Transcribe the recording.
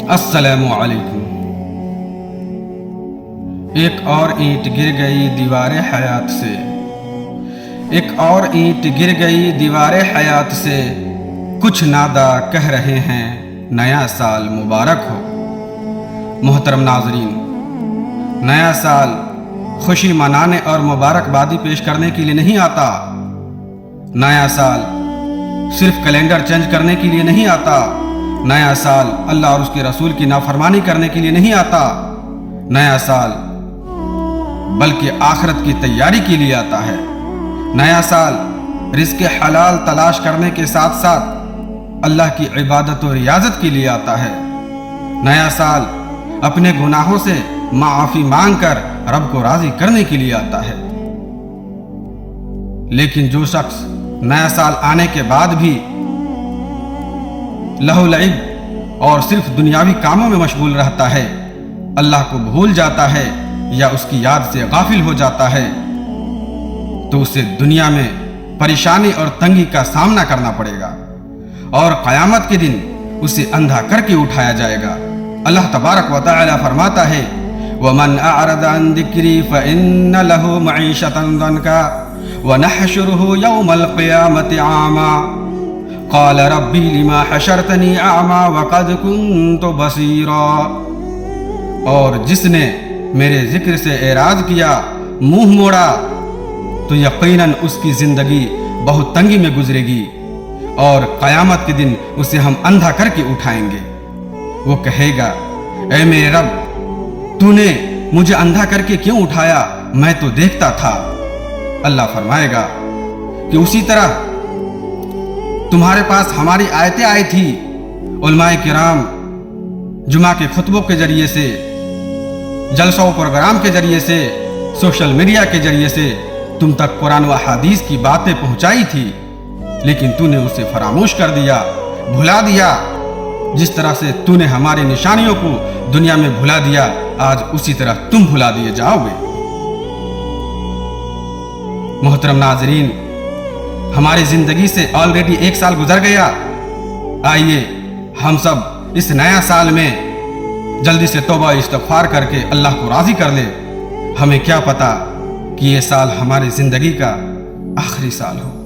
السلام علیکم۔ ایک اور اینٹ گر گئی دیوار حیات سے، ایک اور اینٹ گر گئی دیوار حیات سے، کچھ نادا کہہ رہے ہیں نیا سال مبارک ہو۔ محترم ناظرین، نیا سال خوشی منانے اور مبارکبادی پیش کرنے کے لیے نہیں آتا۔ نیا سال صرف کیلنڈر چینج کرنے کے لیے نہیں آتا۔ نیا سال اللہ اور اس کے رسول کی نافرمانی کرنے کے لیے نہیں آتا۔ نیا سال بلکہ آخرت کی تیاری کے لیے آتا ہے۔ نیا سال رزق حلال تلاش کرنے کے ساتھ ساتھ اللہ کی عبادت و ریاضت کے لیے آتا ہے۔ نیا سال اپنے گناہوں سے معافی مانگ کر رب کو راضی کرنے کے لیے آتا ہے۔ لیکن جو شخص نیا سال آنے کے بعد بھی لہو لعب اور صرف دنیاوی کاموں میں مشغول رہتا ہے، اللہ کو بھول جاتا ہے یا اس کی یاد سے غافل ہو جاتا ہے، تو اسے دنیا میں پریشانی اور تنگی کا سامنا کرنا پڑے گا، اور قیامت کے دن اسے اندھا کر کے اٹھایا جائے گا۔ اللہ تبارک و تعالی فرماتا ہے وَمَنْ أَعْرَضَ عَنْ ذِكْرِي فَإِنَّ لَهُ مَعِيشَةً ضَنْكًا وَنَحْشُرُهُ يَوْمَ الْقِيَامَةِ أَعْمَى قال ربی لما حشرتنی اعمی وقد کنت بصیرا۔ اور جس نے میرے ذکر سے اعراض کیا، منہ موڑا، تو یقیناً اس کی زندگی بہت تنگی میں گزرے گی، اور قیامت کے دن اسے ہم اندھا کر کے اٹھائیں گے۔ وہ کہے گا اے میرے رب، تو نے مجھے اندھا کر کے کیوں اٹھایا؟ میں تو دیکھتا تھا۔ اللہ فرمائے گا کہ اسی طرح تمہارے پاس ہماری آیتیں آئی تھی، علماء کرام جمعہ کے خطبوں کے ذریعے سے، جلسوں پروگرام کے ذریعے سے، سوشل میڈیا کے ذریعے سے تم تک قرآن و حدیث کی باتیں پہنچائی تھی، لیکن تو نے اسے فراموش کر دیا، بھلا دیا۔ جس طرح سے تو نے ہماری نشانیوں کو دنیا میں بھلا دیا، آج اسی طرح تم بھلا دیے جاؤ گے۔ محترم ناظرین، ہماری زندگی سے آلریڈی 1 سال گزر گیا۔ آئیے ہم سب اس نیا سال میں جلدی سے توبہ استغفار کر کے اللہ کو راضی کر لیں۔ ہمیں کیا پتا کہ یہ سال ہماری زندگی کا آخری سال ہو۔